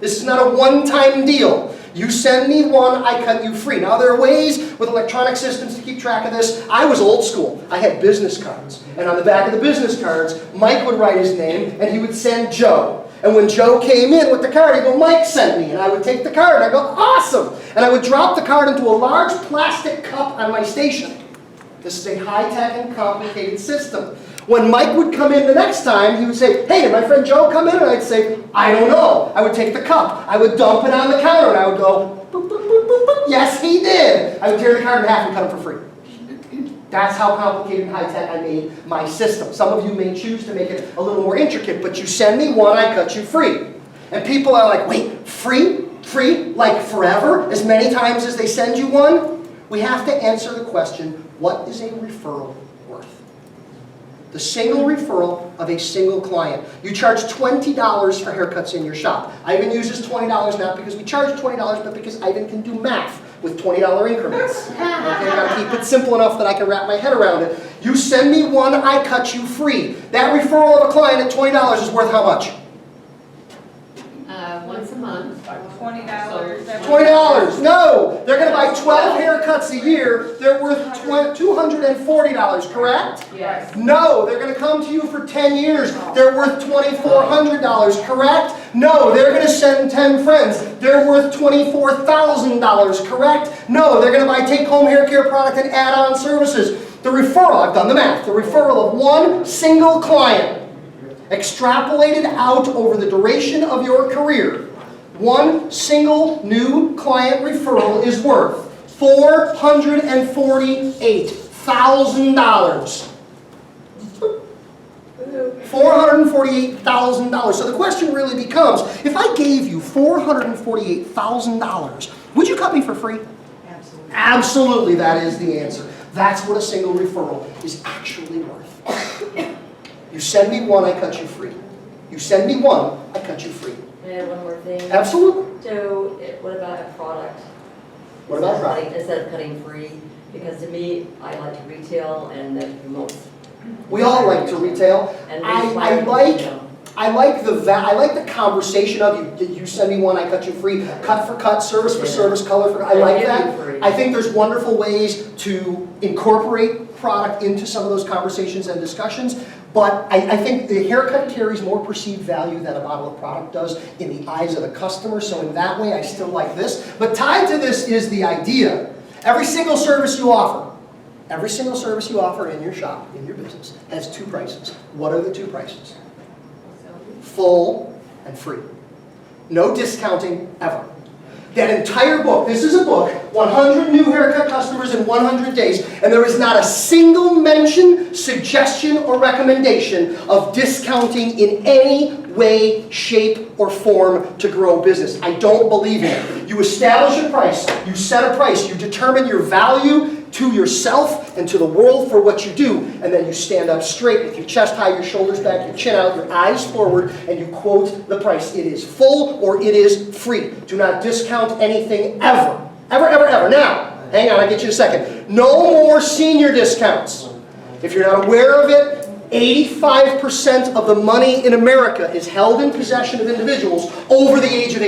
This is not a one-time deal. You send me one, I cut you free. Now there are ways with electronic systems to keep track of this. I was old school. I had business cards. And on the back of the business cards, Mike would write his name and he would send Joe. And when Joe came in with the card, he'd go, Mike sent me. And I would take the card and I'd go, awesome. And I would drop the card into a large plastic cup on my station. This is a high-tech and complicated system. When Mike would come in the next time, he would say, hey, did my friend Joe come in? And I'd say, I don't know. I would take the cup. I would dump it on the counter and I would go, boop, boop, boop, boop, boop. Yes, he did. I would tear the card in half and cut it for free. That's how complicated and high-tech I made my system. Some of you may choose to make it a little more intricate, but you send me one, I cut you free. And people are like, wait, free? Free? Like forever? As many times as they send you one? We have to answer the question, what is a referral worth? The single referral of a single client. You charge $20 for haircuts in your shop. Ivan uses $20 not because we charge $20, but because Ivan can do math with $20 increments. Okay, I gotta keep it simple enough that I can wrap my head around it. You send me one, I cut you free. That referral of a client at $20 is worth how much? Once a month. $20. $20. No! They're going to buy 12 haircuts a year. They're worth $240, correct? Yes. No, they're going to come to you for 10 years. They're worth $2,400, correct? No, they're going to send 10 friends. They're worth $24,000, correct? No, they're going to buy take-home hair care product and add-on services. The referral, I've done the math, the referral of one single client, extrapolated out over the duration of your career, one single new client referral is worth $448,000. $448,000. So the question really becomes, if I gave you $448,000, would you cut me for free? Absolutely. Absolutely, that is the answer. That's what a single referral is actually worth. You send me one, I cut you free. You send me one, I cut you free. May I add one more thing? Absolutely. So, what about a product? What about product? Instead of cutting free? Because to me, I like to retail and that promotes. We all like to retail. And I like the conversation of you send me one, I cut you free, cut for cut, service for service, color for. I like that. I think there's wonderful ways to incorporate product into some of those conversations and discussions. But I think the haircut carries more perceived value than a bottle of product does in the eyes of the customer. So in that way, I still like this. But tied to this is the idea. Every single service you offer in your shop, in your business, has two prices. What are the two prices? Full and free. No discounting ever. That entire book, this is a book, 100 new haircut customers in 100 days, and there is not a single mention, suggestion, or recommendation of discounting in any way, shape, or form to grow business. I don't believe in it. You establish a price, you set a price, you determine your value to yourself and to the world for what you do, and then you stand up straight with your chest high, your shoulders back, your chin out, your eyes forward, and you quote the price. It is full or it is free. Do not discount anything ever. Ever, ever, ever. Now, hang on, I'll get you in a second. No more senior discounts. If you're not aware of it, 85% of the money in America is held in possession of individuals over the age of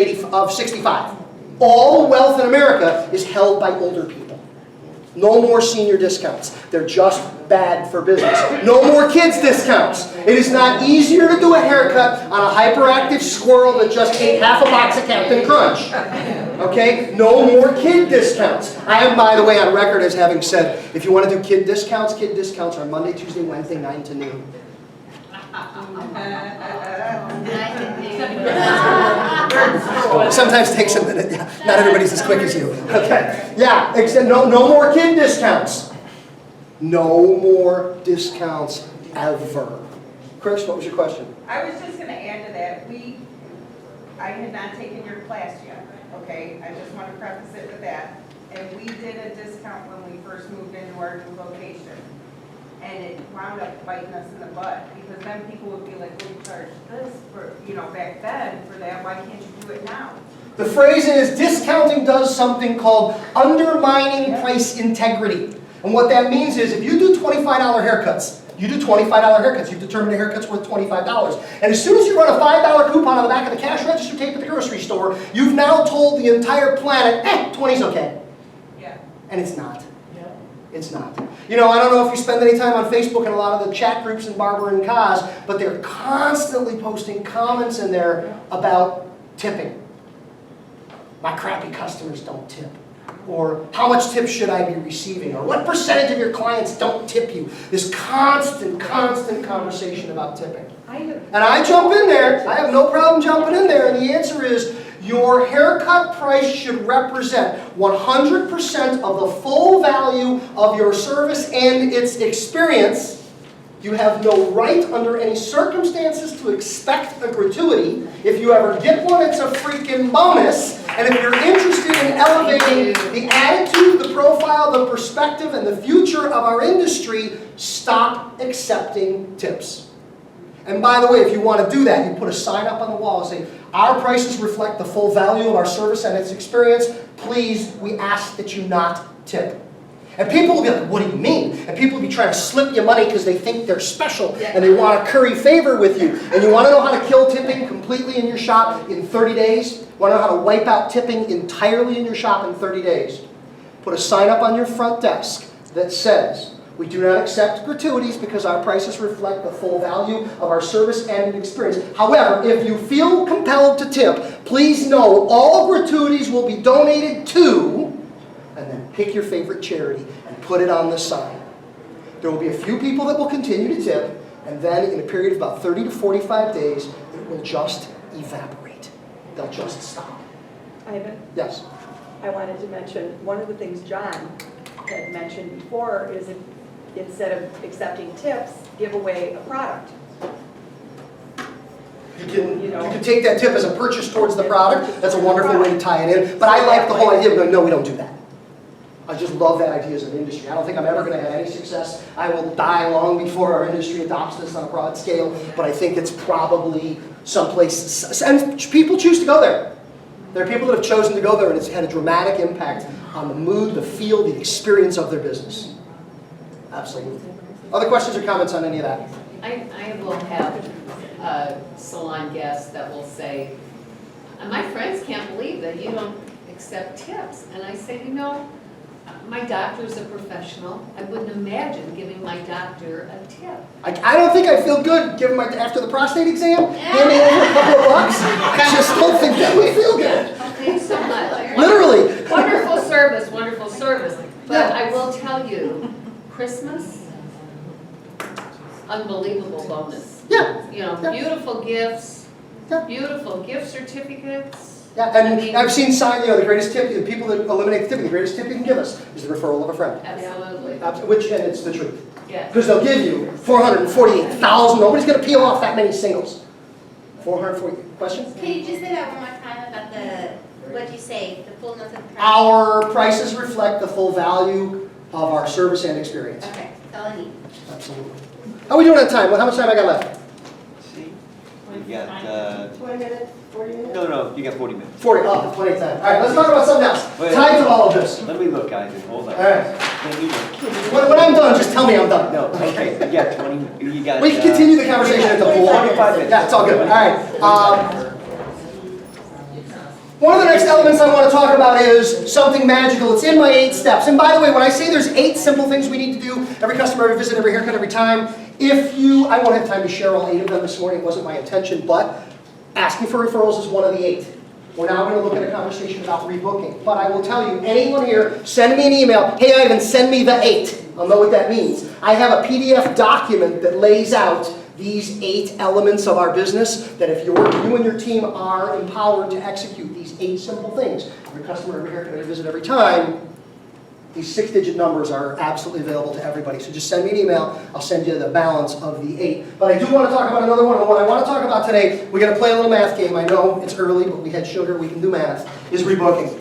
65. All wealth in America is held by older people. No more senior discounts. They're just bad for business. No more kids discounts. It is not easier to do a haircut on a hyperactive squirrel that just ate half a box of Captain Crunch. Okay? No more kid discounts. I am, by the way, on record as having said, if you want to do kid discounts are Monday, Tuesday, Wednesday, 9 to noon. Sometimes takes a minute. Yeah. Not everybody's as quick as you. Okay. Yeah. No more kid discounts. No more discounts ever. Chris, what was your question? I was just going to add to that. I had not taken your class yet. Okay. I just want to preface it with that. And we did a discount when we first moved into our new location. And it wound up biting us in the butt because then people would be like, well, you charged this for, back then for that. Why can't you do it now? The phrase is discounting does something called undermining price integrity. And what that means is if you do $25 haircuts, You do $25 haircuts. You've determined a haircut's worth $25. And as soon as you run a $5 coupon on the back of the cash register tape at the grocery store, you've now told the entire planet, 20's okay. Yeah. And it's not. It's not. You know, I don't know if you spend any time on Facebook and a lot of the chat groups in Barber and Cos, but they're constantly posting comments in there about tipping. My crappy customers don't tip. Or how much tips should I be receiving? Or what percentage of your clients don't tip you? This constant conversation about tipping. And I jump in there. I have no problem jumping in there. And the answer is, your haircut price should represent 100% of the full value of your service and its experience. You have no right under any circumstances to expect a gratuity. If you ever get one, it's a freaking bonus. And if you're interested in elevating the attitude, the profile, the perspective, and the future of our industry, stop accepting tips. And by the way, if you want to do that, you put a sign up on the wall and say, our prices reflect the full value of our service and its experience. Please, we ask that you not tip. And people will be like, what do you mean? And people will be trying to slip you money because they think they're special and they want to curry favor with you. And you want to know how to kill tipping completely in your shop in 30 days? Want to know how to wipe out tipping entirely in your shop in 30 days? Put a sign up on your front desk that says, we do not accept gratuities because our prices reflect the full value of our service and experience. However, if you feel compelled to tip, please know all gratuities will be donated to, and then pick your favorite charity and put it on the sign. There will be a few people that will continue to tip, and then in a period of about 30 to 45 days, it will just evaporate. They'll just stop. Ivan? Yes? I wanted to mention, one of the things John had mentioned before is if, instead of accepting tips, give away a product. You can take that tip as a purchase towards the product. That's a wonderful way to tie it in. But I like the whole idea of going, no, we don't do that. I just love that idea as an industry. I don't think I'm ever going to have any success. I will die long before our industry adopts this on a broad scale. But I think it's probably someplace, and people choose to go there. There are people that have chosen to go there, and it's had a dramatic impact on the mood, the feel, the experience of their business. Absolutely. Other questions or comments on any of that? I will have salon guests that will say, my friends can't believe that you don't accept tips. And I say, you know, my doctor's a professional. I wouldn't imagine giving my doctor a tip. I don't think I feel good giving after the prostate exam, handing over a couple of bucks. I just don't think that would feel good. Thanks so much. Literally. Wonderful service, wonderful service. But I will tell you, Christmas, unbelievable bonus. Yeah. You know, beautiful gifts, beautiful gift certificates. Yeah, and I've seen sign, the greatest tip, the people that eliminate the tipping, the greatest tip you can give us is the referral of a friend. Absolutely. And it's the truth. Yes. Because they'll give you 448,000. Nobody's going to peel off that many singles. 440. Question? Can you just say that one more time about what you say, the fullness of the price? Our prices reflect the full value of our service and experience. Okay, that's all I need. Absolutely. How are we doing on time? How much time I got left? See, you got, 20 minutes, 40 minutes? no, you got 40 minutes. 40. Oh, plenty of time. All right, let's talk about something else. Wait. Time to all of this. Let me look, Ivan, hold on. All right. Let me look. When I'm done, just tell me I'm done. No, okay, you got 20, you got. We can continue the conversation at the pool. 25 minutes. Yeah, it's all good. All right. One of the next elements I want to talk about is something magical. It's in my 8 steps. And by the way, when I say there's 8 simple things we need to do, every customer, every visit, every haircut, every time, I won't have time to share all 8 of them this morning. It wasn't my intention, but asking for referrals is one of the 8. We're now going to look at a conversation about rebooking. But I will tell you, anyone here, send me an email. Hey, Ivan, send me the 8. I'll know what that means. I have a PDF document that lays out these 8 elements of our business that if you and your team are empowered to execute these 8 simple things, every customer, every haircut, every visit, every time, these 6-digit numbers are absolutely available to everybody. So just send me an email. I'll send you the balance of the 8. But I do want to talk about another one. And what I want to talk about today, we're going to play a little math game. I know it's early, but we had sugar. We can do math. Is rebooking.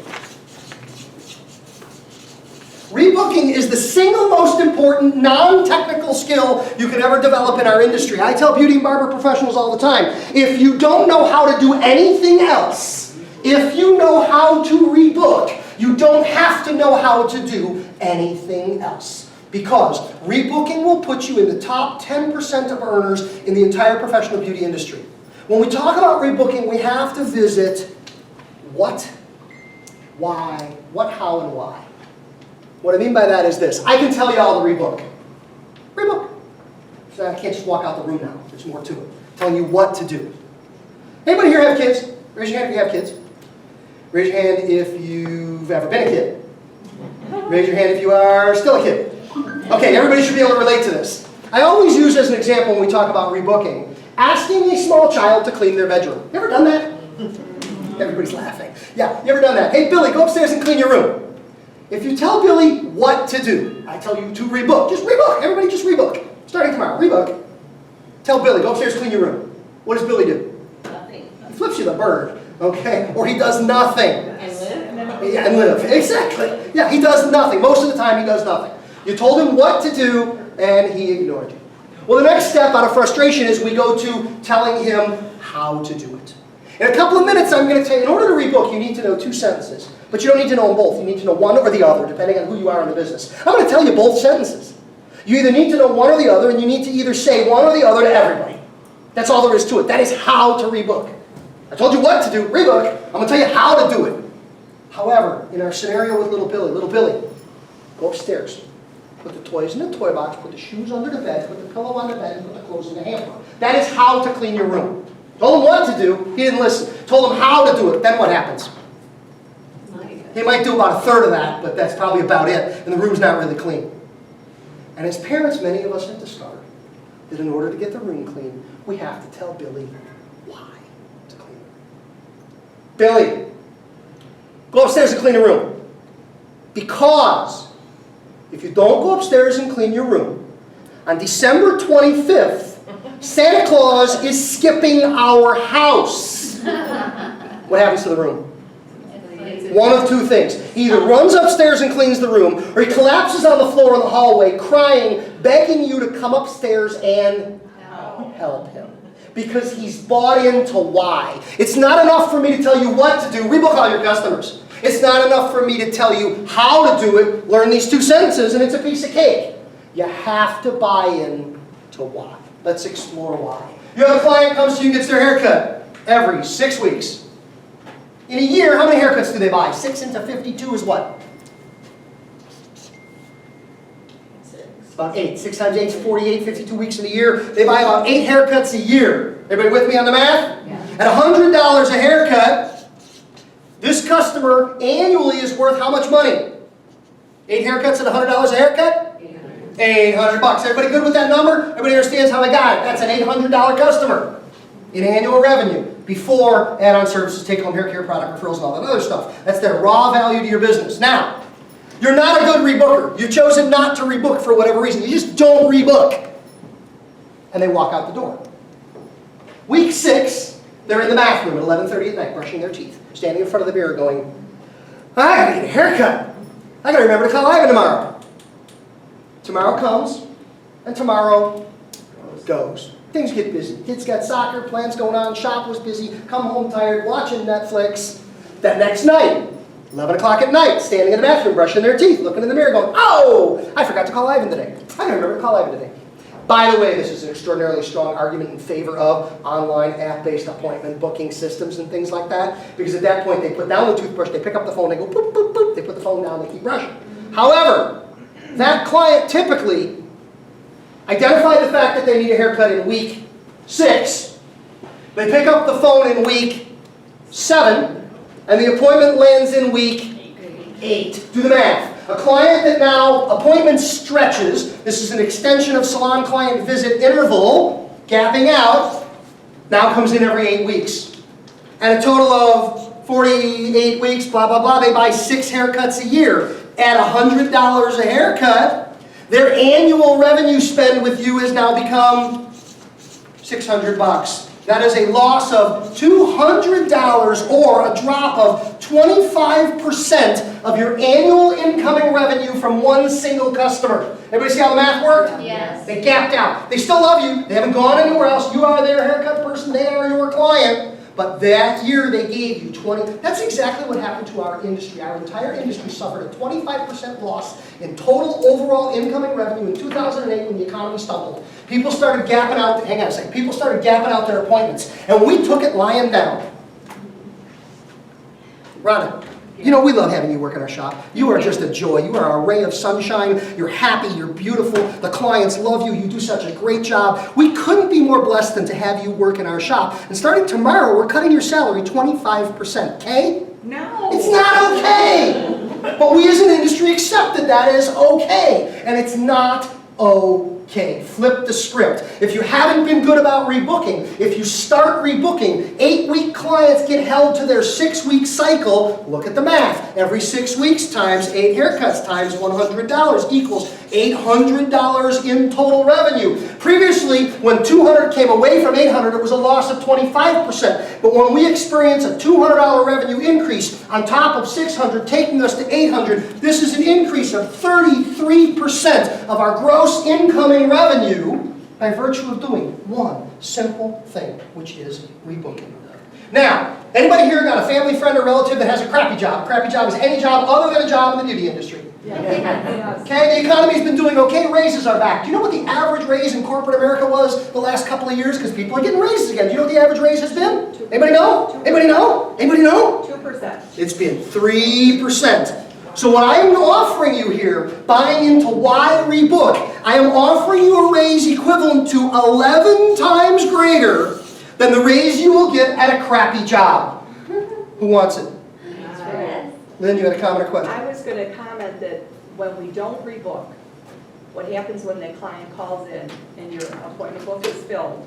Rebooking is the single most important non-technical skill you can ever develop in our industry. I tell beauty and barber professionals all the time, if you don't know how to do anything else, if you know how to rebook, you don't have to know how to do anything else. Because rebooking will put you in the top 10% of earners in the entire professional beauty industry. When we talk about rebooking, we have to visit what, why, what, how, and why. What I mean by that is this. I can tell you all to rebook. Rebook. So I can't just walk out the room now. There's more to it. I'm telling you what to do. Anybody here have kids? Raise your hand if you have kids. Raise your hand if you've ever been a kid. Raise your hand if you are still a kid. Okay, everybody should be able to relate to this. I always use as an example when we talk about rebooking, asking a small child to clean their bedroom. You ever done that? Everybody's laughing. Yeah, you ever done that? Hey, Billy, go upstairs and clean your room. If you tell Billy what to do, I tell you to rebook. Just rebook. Everybody just rebook. Starting tomorrow, rebook. Tell Billy, go upstairs and clean your room. What does Billy do? Nothing. He flips you the bird, okay? Or he does nothing. And live? Yeah, and live. Exactly. Yeah, he does nothing. Most of the time, he does nothing. You told him what to do, and he ignored you. Well, the next step out of frustration is we go to telling him how to do it. In a couple of minutes, I'm going to tell you, in order to rebook, you need to know 2 sentences. But you don't need to know them both. You need to know one or the other, depending on who you are in the business. I'm going to tell you both sentences. You either need to know one or the other, and you need to either say one or the other to everybody. That's all there is to it. That is how to rebook. I told you what to do, rebook. I'm going to tell you how to do it. However, in our scenario with little Billy, go upstairs. Put the toys in the toy box, put the shoes under the bed, put the pillow on the bed, and put the clothes in the hamper. That is how to clean your room. Told him what to do, he didn't listen. Told him how to do it, then what happens? He might do about 1/3 of that, but that's probably about it, and the room's not really clean. And as parents, many of us have discovered that in order to get the room clean, we have to tell Billy why to clean the room. Billy, go upstairs and clean the room. Because if you don't go upstairs and clean your room, on December 25th, Santa Claus is skipping our house. What happens to the room? One of 2 things. He either runs upstairs and cleans the room, or he collapses on the floor in the hallway, crying, begging you to come upstairs and help him. Because he's bought into why. It's not enough for me to tell you what to do. Rebook all your customers. It's not enough for me to tell you how to do it. Learn these 2 sentences and it's a piece of cake. You have to buy in to why. Let's explore why. You have a client comes to you and gets their hair cut every 6 weeks. In a year, how many haircuts do they buy? 6 into 52 is what? 6. About 8. 6 times 8 is 48, 52 weeks in a year. They buy about 8 haircuts a year. Everybody with me on the math? Yeah. At $100 a haircut, this customer annually is worth how much money? 8 haircuts at $100 a haircut? $800. Everybody good with that number? Everybody understands how I got it. That's an $800 customer in annual revenue before add-on services, take-home hair care product referrals, and all that other stuff. That's their raw value to your business. Now, you're not a good rebooker. You've chosen not to rebook for whatever reason. You just don't rebook. And they walk out the door. Week 6, they're in the bathroom at 11:30 at night, brushing their teeth, standing in front of the mirror going, I gotta get a haircut. I gotta remember to call Ivan tomorrow. Tomorrow comes, and tomorrow goes. Things get busy. Kids got soccer, plans going on, shop was busy, come home tired, watching Netflix. That next night, 11 o'clock at night, standing in the bathroom, brushing their teeth, looking in the mirror going, oh, I forgot to call Ivan today. I gotta remember to call Ivan today. By the way, this is an extraordinarily strong argument in favor of online app-based appointment booking systems and things like that, because at that point they put down the toothbrush, they pick up the phone, they go boop, boop, boop, they put the phone down, they keep brushing. However, that client typically identified the fact that they need a haircut in week 6, they pick up the phone in week 7, and the appointment lands in week 8. Do the math. A client that now appointment stretches, this is an extension of salon client visit interval, gapping out, now comes in every 8 weeks. And a total of 48 weeks, blah, blah, blah, they buy 6 haircuts a year. At $100 a haircut, their annual revenue spend with you has now become $600. That is a loss of $200 or a drop of 25% of your annual incoming revenue from one single customer. Everybody see how the math worked? Yes. They gapped out. They still love you. They haven't gone anywhere else. You are their haircut person. They are your client. But that year they gave you 20, that's exactly what happened to our industry. Our entire industry suffered a 25% loss in total overall incoming revenue in 2008 when the economy stumbled. People started gapping out, hang on a second, people started gapping out their appointments, and we took it lying down. Rhonda, you know we love having you work in our shop. You are just a joy. You are a ray of sunshine. You're happy, you're beautiful. The clients love you. You do such a great job. We couldn't be more blessed than to have you work in our shop. And starting tomorrow, we're cutting your salary 25%, okay? No. It's not okay! But we as an industry accepted that as okay. And it's not okay. Flip the script. If you haven't been good about rebooking, if you start rebooking, 8-week clients get held to their 6-week cycle. Look at the math. Every 6 weeks times 8 haircuts times $100 equals $800 in total revenue. Previously, when 200 came away from 800, it was a loss of 25%. But when we experience a $200 revenue increase on top of 600, taking us to 800, this is an increase of 33% of our gross incoming revenue by virtue of doing one simple thing, which is rebooking. Now, anybody here got a family, friend, or relative that has a crappy job? Crappy job is any job other than a job in the beauty industry. Yes. Okay, the economy's been doing okay, raises are back. Do you know what the average raise in corporate America was the last couple of years? Because people are getting raises again. Do you know what the average raise has been? Anybody know? Anybody know? Anybody know? 2%. It's been 3%. So what I am offering you here, buying into why rebook, I am offering you a raise equivalent to 11 times greater than the raise you will get at a crappy job. Who wants it? Lynn, you had a comment or question? I was going to comment that when we don't rebook, what happens when the client calls in and your appointment book is filled,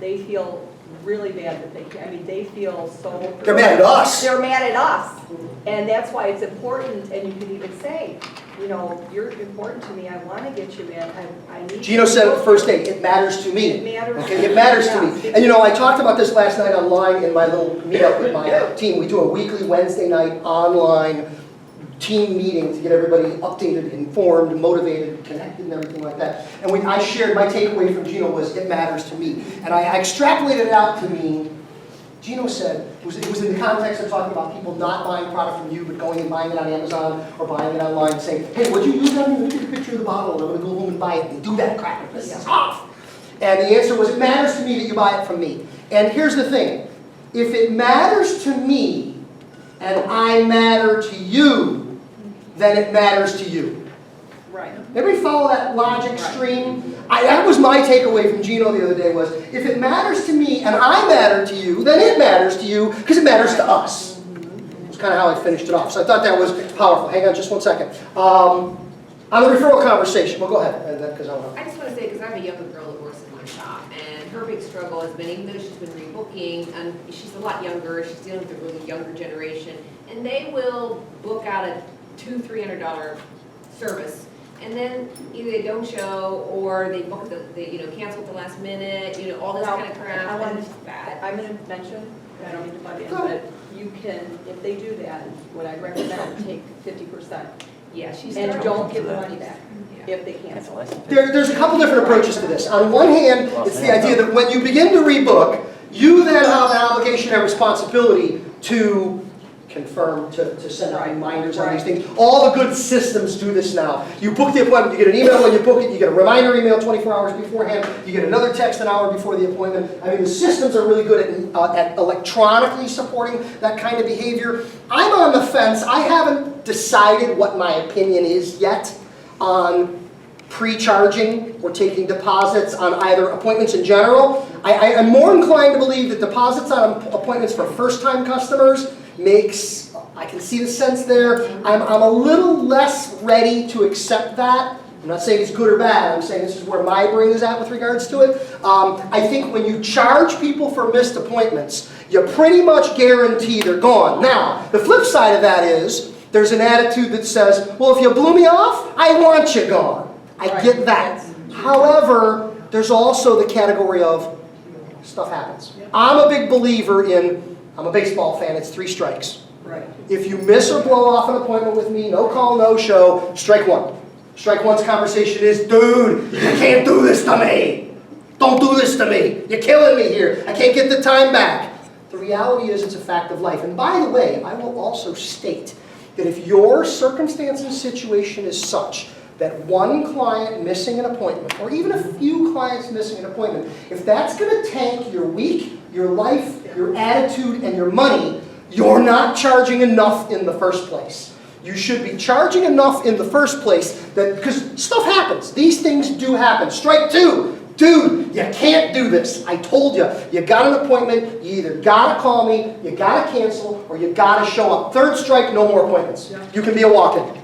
they feel really bad that they can't, I mean, they feel so... They're mad at us. They're mad at us. And that's why it's important, and you can even say, you know, you're important to me, I want to get you in, I need... Gino said it the first day, it matters to me. It matters. Okay, it matters to Yes. me. And you know, I talked about this last night online in my little meetup with my team. We do a weekly Wednesday night online team meeting to get everybody updated, informed, motivated, connected, and everything like that. And I shared my takeaway from Gino was, it matters to me. And I extrapolated it out to mean, Gino said, it was in the context of talking about people not buying product from you, but going and buying it on Amazon or buying it online and saying, hey, what'd you use on me? Let me take a picture of the bottle and I'm going to go home and buy it. And do that crap. This is off. And the answer was, it matters to me that you buy it from me. And here's the thing. If it matters to me and I matter to you, then it matters to you. Right. Everybody follow that logic stream? That was my takeaway from Gino the other day was, if it matters to me and I matter to you, then it matters to you because it matters to us. That's kind of how I finished it off. So I thought that was powerful. Hang on just one second. On the referral conversation, well, go ahead. I just want to say, because I have a younger girl that works in my shop, and her big struggle has been, even though she's been rebooking, and she's a lot younger, she's dealing with a really younger generation, and they will book out a $200-300 service, and then either they don't show or they book they cancel at the last minute, all this kind of crap. I'm going to mention, I don't mean to butt in, but you can, if they do that, what I recommend, take 50%. Yeah, she's And don't give the money back if they cancel. There's a couple different approaches to this. On one hand, it's the idea that when you begin to rebook, you then have an obligation and responsibility to confirm, to send out reminders on these things. All the good systems do this now. You book the appointment, you get an email when you book it, you get a reminder email 24 hours beforehand, you get another text an hour before the appointment. I mean, the systems are really good at electronically supporting that kind of behavior. I'm on the fence. I haven't decided what my opinion is yet on pre-charging or taking deposits on either appointments in general. I am more inclined to believe that deposits on appointments for first-time customers I can see the sense there. I'm a little less ready to accept that. I'm not saying it's good or bad. I'm saying this is where my brain is at with regards to it. I think when you charge people for missed appointments, you pretty much guarantee they're gone. Now, the flip side of that is, there's an attitude that says, well, if you blew me off, I want you gone. I get that. However, there's also the category of stuff happens. I'm a big believer in, I'm a baseball fan, it's 3 strikes. Right. If you miss or blow off an appointment with me, no call, no show, strike 1. Strike 1's conversation is, dude, you can't do this to me. Don't do this to me. You're killing me here. I can't get the time back. The reality is it's a fact of life. And by the way, I will also state that if your circumstance and situation is such that one client missing an appointment, or even a few clients missing an appointment, if that's going to tank your week, your life, your attitude, and your money, you're not charging enough in the first place. You should be charging enough in the first place that, because stuff happens. These things do happen. Strike two. Dude, you can't do this. I told you. You got an appointment. You either got to call me, you got to cancel, or you got to show up. Third strike, no more appointments. You can be a walk-in.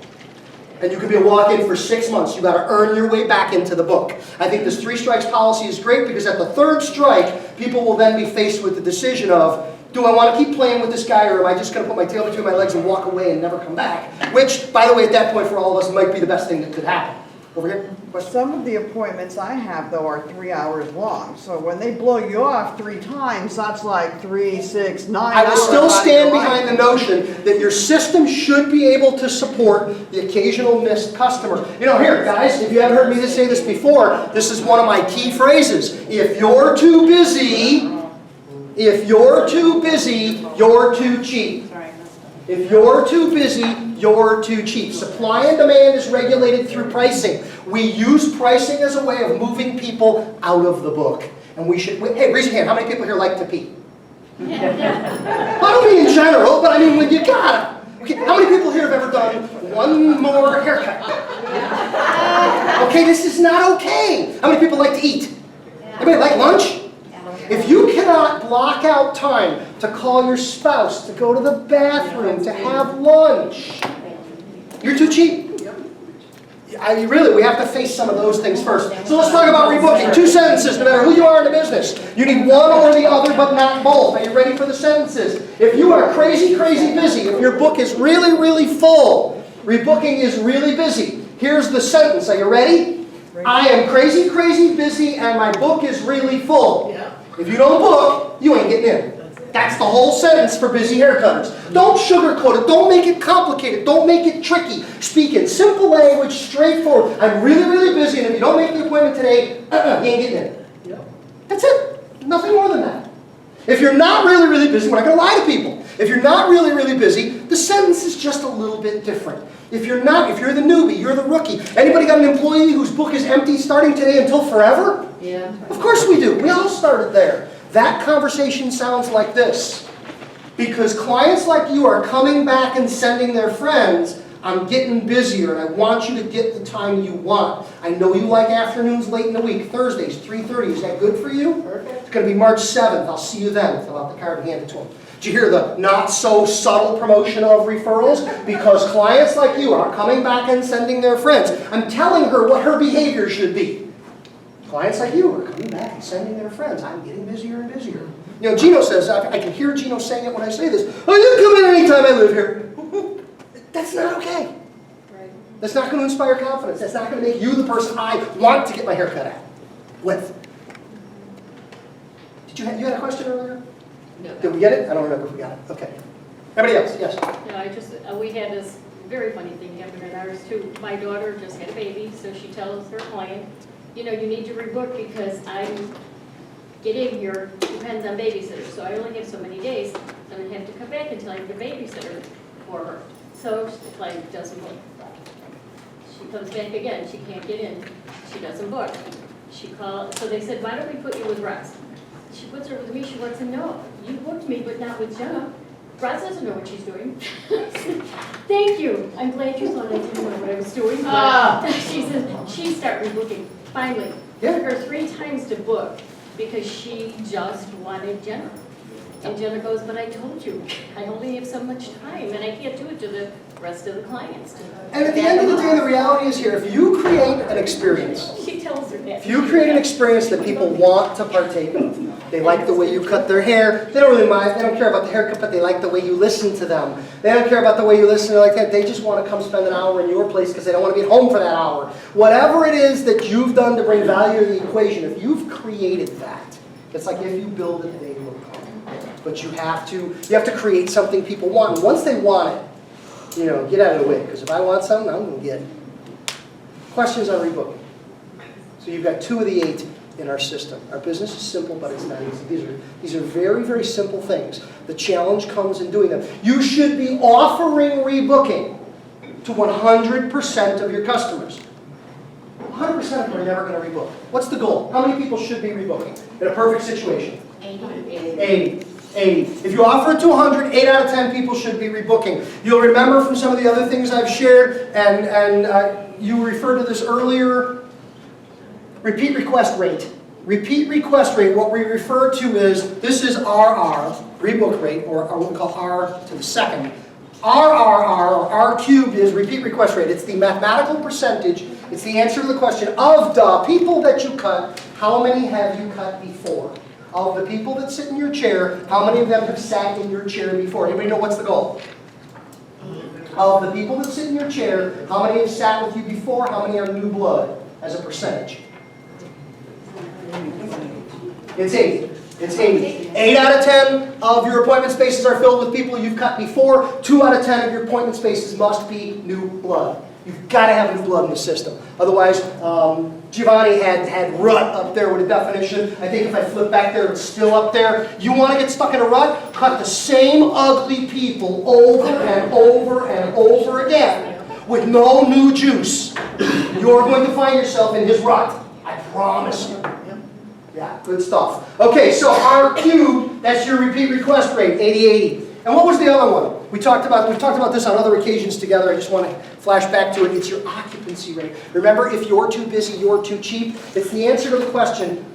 And you can be a walk-in for 6 months. You got to earn your way back into the book. I think this 3 strikes policy is great because at the third strike, people will then be faced with the decision of, do I want to keep playing with this guy, or am I just going to put my tail between my legs and walk away and never come back? Which, by the way, at that point for all of us might be the best thing that could happen. Over here, question? Some of the appointments I have, though, are 3 hours long. So when they blow you off 3 times, that's like 3, 6, 9 hours. I will still out of stand your behind the life. notion that your system should be able to support the occasional missed customer. You know, here, guys, if you haven't heard me say this before, this is one of my key phrases. If you're too busy, you're too cheap. If you're too busy, you're too cheap. Supply and demand is regulated through pricing. We use pricing as a way of moving people out of the book. And we should, hey, raise your hand. How many people here like to pee? I don't mean in general, but I mean when you gotta. Okay, how many people here have ever done one more haircut? Okay, this is not okay. How many people like to eat? Anybody like lunch? If you cannot block out time to call your spouse, to go to the bathroom, to have lunch, you're too cheap. We have to face some of those things first. So let's talk about rebooking. 2 sentences, no matter who you are in the business. You need one or the other, but not both. Are you ready for the sentences? If you are crazy, crazy busy, if your book is really, really full, rebooking is really busy. Here's the sentence. Are you ready? I am crazy, crazy busy, and my book is really full. If you don't book, you ain't getting in. That's the whole sentence for busy haircutters. Don't sugarcoat it. Don't make it complicated. Don't make it tricky. Speak in simple language, straightforward. I'm really, really busy, and if you don't make the appointment today, you ain't getting in. That's it. Nothing more than that. If you're not really, really busy, we're not going to lie to people. If you're not really, really busy, the sentence is just a little bit different. If you're the newbie, you're the rookie. Anybody got an employee whose book is empty starting today until forever? Yeah. Of course we do. We all started there. That conversation sounds like this. Because clients like you are coming back and sending their friends, I'm getting busier and I want you to get the time you want. I know you like afternoons late in the week, Thursdays, 3:30. Is that good for you? Perfect. It's going to be March 7th. I'll see you then. Fill out the card and hand it to them. Did you hear the not so subtle promotion of referrals? Because clients like you are coming back and sending their friends. I'm telling her what her behavior should be. Clients like you are coming back and sending their friends. I'm getting busier and busier. You know, Gino says, I can hear Gino saying it when I say this. Oh, you can come in anytime I live here. That's not okay. Right. That's not going to inspire confidence. That's not going to make you the person I want to get my hair cut at. With. You had a question earlier? No. Did we get it? I don't remember if we got it. Okay. Everybody else? Yes. No, we had this very funny thing happen in ours too. My daughter just had a baby, so she tells her client, you need to rebook because I'm getting here, depends on babysitters, so I only have so many days, so I'm gonna have to come back until I have a babysitter for her. So the client doesn't book. She comes back again, she can't get in, she doesn't book. She called, so they said, why don't we put you with Russ? She puts her with me, she wants to know, you booked me, but not with Jenna. Russ doesn't know what she's doing. Thank you, I'm glad you thought I didn't know what I was doing, but she said, she started rebooking. Finally, took her 3 times to book because she just wanted Jenna. And Jenna goes, but I told you, I only have so much time and I can't do it to the rest of the clients. And at the end of the day, the reality is here, if you create an experience, She tells her that. if you create an experience that people want to partake of, they like the way you cut their hair, they don't really mind, they don't care about the haircut, but they like the way you listen to them. They don't care about the way you listen, like that. They just want to come spend an hour in your place because they don't want to be at home for that hour. Whatever it is that you've done to bring value to the equation, if you've created that, it's like if you build it, they will come. But you have to create something people want. And once they want it, get out of the way. Because if I want something, I'm going to get it. Questions on rebooking? So you've got 2 of the 8 in our system. Our business is simple, but it's not easy. These are very, very simple things. The challenge comes in doing them. You should be offering rebooking to 100% of your customers. 100% of them are never going to rebook. What's the goal? How many people should be rebooking in a perfect situation? 80. If you offer it to 100, 8 out of 10 people should be rebooking. You'll remember from some of the other things I've shared, and you referred to this earlier, repeat request rate. Repeat request rate, what we refer to is, this is RR, rebook rate, or what we call R to the second. RRR, or R cubed, is repeat request rate. It's the mathematical percentage, it's the answer to the question, of the people that you cut, how many have you cut before? Of the people that sit in your chair, how many of them have sat in your chair before? Anybody know what's the goal? Of the people that sit in your chair, how many have sat with you before? How many are new blood as a percentage? It's 80. It's 80. 8 out of 10 of your appointment spaces are filled with people you've cut before. 2 out of 10 of your appointment spaces must be new blood. You've got to have new blood in the system. Otherwise, Giovanni had rut up there with a definition. I think if I flip back there, it's still up there. You want to get stuck in a rut? Cut the same ugly people over and over and over again with no new juice. You're going to find yourself in his rut. I promise you. Yeah, good stuff. Okay, so R cubed, that's your repeat request rate, 80-80. And what was the other one? We've talked about this on other occasions together. I just want to flash back to it. It's your occupancy rate. Remember, if you're too busy, you're too cheap. It's the answer to the question,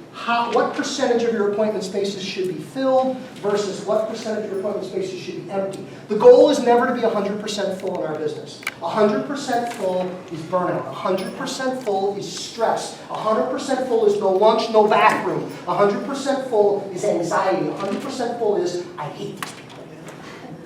what percentage of your appointment spaces should be filled versus what percentage of your appointment spaces should be empty. The goal is never to be 100% full in our business. 100% full is burnout. 100% full is stress. 100% full is no lunch, no bathroom. 100% full is anxiety. 100% full is, I hate these people.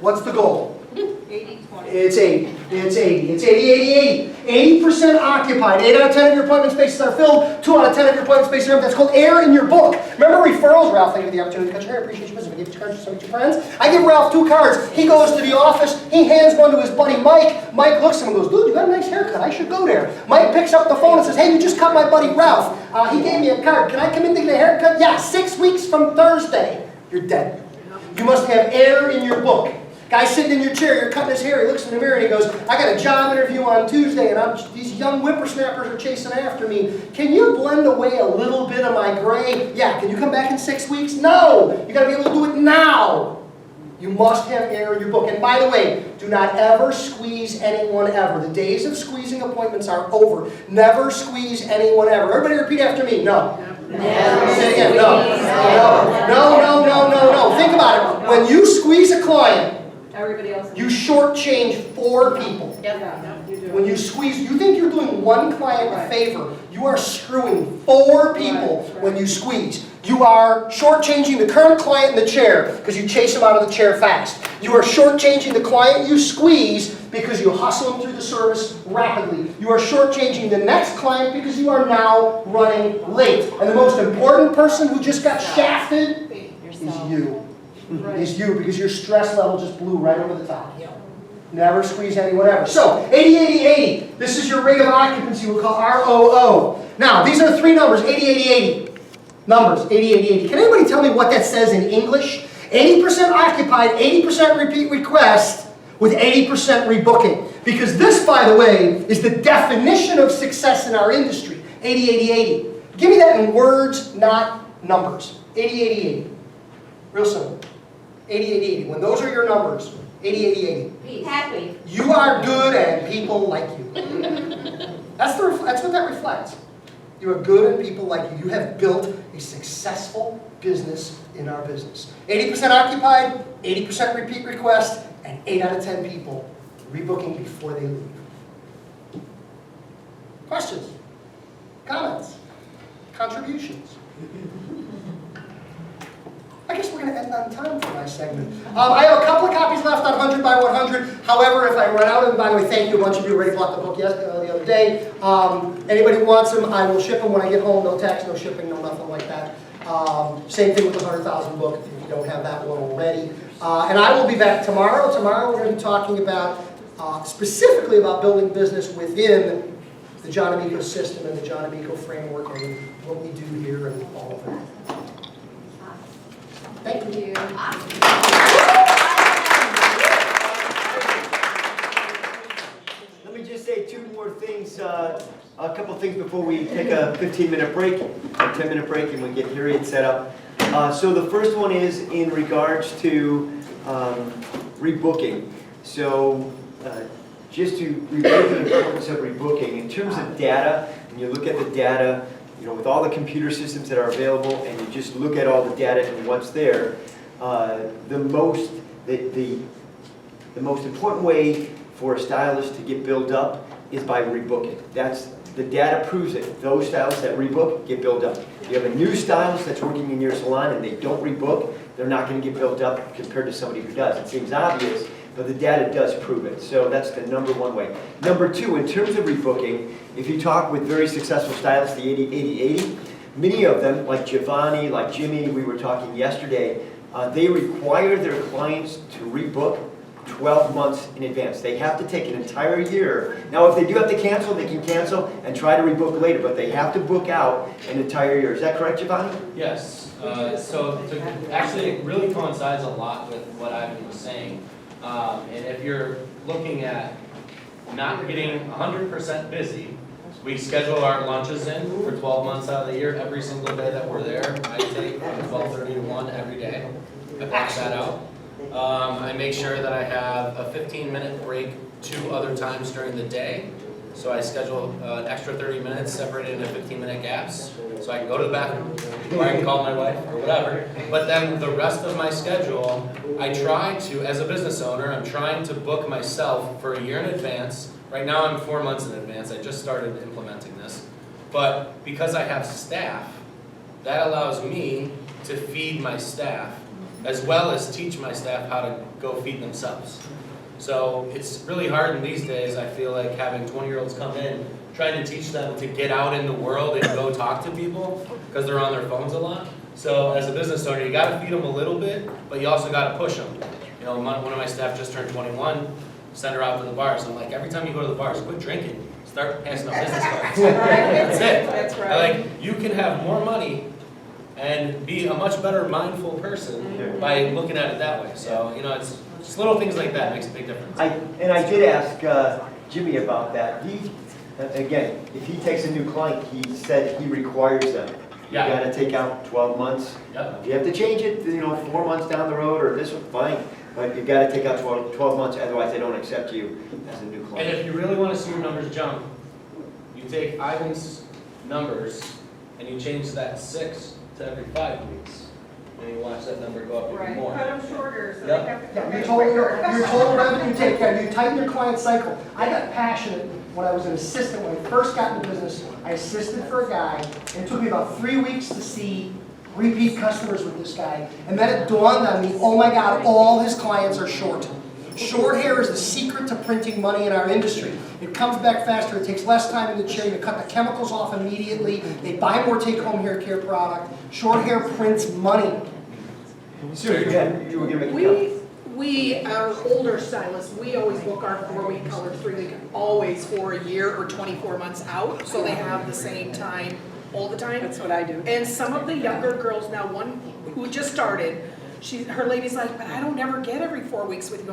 What's the goal? 80-20. It's 80. It's 80. It's 80, 80%. 80% occupied. 8 out of 10 of your appointment spaces are filled. 2 out of 10 of your appointment spaces are empty. That's called air in your book. Remember referrals? Ralph, thank you for the opportunity to cut your hair. I appreciate your business. I give you 2 cards to send to your friends. I give Ralph 2 cards. He goes to the office. He hands one to his buddy Mike. Mike looks at him and goes, dude, you got a nice haircut. I should go there. Mike picks up the phone and says, hey, you just cut my buddy Ralph. He gave me a card. Can I come in to get a haircut? Yeah, 6 weeks from Thursday. You're dead. You must have air in your book. Guy sitting in your chair, you're cutting his hair, he looks in the mirror and he goes, I got a job interview on Tuesday and these young whippersnappers are chasing after me. Can you blend away a little bit of my gray? Yeah, can you come back in 6 weeks? No! You gotta be able to do it now! You must have air in your book. And by the way, do not ever squeeze anyone ever. The days of squeezing appointments are over. Never squeeze anyone ever. Everybody repeat after me. No. Say it again. No. Think about it. When you squeeze a client, Everybody else. you shortchange 4 people. When you squeeze, you think you're doing one client a favor. You are screwing 4 people when you squeeze. You are shortchanging the current client in the chair because you chase him out of the chair fast. You are shortchanging the client you squeeze because you hustle him through the service rapidly. You are shortchanging the next client because you are now running late. And the most important person who just got shafted is you. Is you, because your stress level just blew right over the top. Never squeeze anyone ever. So, 80-80-80. This is your rate of occupancy, we'll call ROO. Now, these are 3 numbers, 80-80-80. Numbers, 80-80-80. Can anybody tell me what that says in English? 80% occupied, 80% repeat request, with 80% rebooking. Because this, by the way, is the definition of success in our industry. 80-80-80. Give me that in words, not numbers. 80-80-80. Real simple. 80-80-80. When those are your numbers, 80-80-80. Happy. You are good and people like you. That's what that reflects. You are good and people like you. You have built a successful business in our business. 80% occupied, 80% repeat request, and 8 out of 10 people rebooking before they leave. Questions? Comments? Contributions? I guess we're going to end on time for my segment. I have a couple of copies left on 100 by 100. However, if I run out, and by the way, thank you, a bunch of you already bought the book the other day. Anybody who wants them, I will ship them when I get home. No tax, no shipping, no nothing like that. Same thing with the 100,000 book if you don't have that one already. And I will be back tomorrow. Tomorrow we're going to be talking about, specifically about building business within the John Amico system and the John Amico framework and what we do here and all of that. Thank you. Let me just say two more things, a couple things before we take a 15-minute break, a 10-minute break, and we get Harriet set up. So the first one is in regards to rebooking. So just to review the importance of rebooking, in terms of data, when you look at the data, you know, with all the computer systems that are available, and you just look at all the data and what's there, the most important way for a stylist to get built up is by rebooking. The data proves it. Those stylists that rebook get built up. If you have a new stylist that's working in your salon and they don't rebook, they're not going to get built up compared to somebody who does. It seems obvious, but the data does prove it. So that's the number one way. Number two, in terms of rebooking, if you talk with very successful stylists, the 80-80-80, many of them, like Giovanni, like Jimmy, we were talking yesterday, they require their clients to rebook 12 months in advance. They have to take an entire year. Now, if they do have to cancel, they can cancel and try to rebook later, but they have to book out an entire year. Is that correct, Giovanni? Yes. Actually, it really coincides a lot with what Ivan was saying. And if you're looking at not getting 100% busy, we schedule our lunches in for 12 months out of the year. Every single day that we're there, I take from 12:30 to 1 every day. I box that out. I make sure that I have a 15-minute break 2 other times during the day. So I schedule an extra 30 minutes separated into 15-minute gaps. So I can go to the bathroom, or I can call my wife, or whatever. But then the rest of my schedule, I try to, as a business owner, I'm trying to book myself for a year in advance. Right now I'm 4 months in advance. I just started implementing this. But because I have staff, that allows me to feed my staff, as well as teach my staff how to go feed themselves. So it's really hard in these days, I feel like, having 20-year-olds come in, trying to teach them to get out in the world and go talk to people, because they're on their phones a lot. So as a business owner, you gotta feed them a little bit, but you also gotta push them. You know, one of my staff just turned 21, sent her out to the bars. I'm like, every time you go to the bars, quit drinking, start passing out business cards. That's it. That's right. You can have more money and be a much better mindful person by looking at it that way. So, you know, it's just little things like that makes a big difference. I did ask Jimmy about that. Again, if he takes a new client, he said he requires them. You Yeah. gotta take out 12 months. Yep. If you have to change it, 4 months down the road or this one, fine. But you gotta take out 12 months, otherwise they don't accept you as a new And client. if you really want to see your numbers jump, you take Ivan's numbers and you change that 6 to every 5 weeks. And you watch that number go up even Right, more. cut them shorter, so Yep. they have to Yeah, come your back total, quicker. your total revenue take, you tighten your client cycle. I got passionate when I was an assistant, when I first got into business. I assisted for a guy, and it took me about 3 weeks to see repeat customers with this guy. And then it dawned on me, oh my God, all his clients are short. Short hair is the secret to printing money in our industry. It comes back faster, it takes less time in the chair, you cut the chemicals off immediately, they buy more take-home hair care product. Short hair prints money. Sure, you were gonna make a comment. We are older stylists, we always book our 4-week color 3-week, always for a year or 24 months out, so they have the same time all the time. That's what I do. And some of the younger girls now, one who just started, her lady's like, but I don't ever get every 4 weeks with you.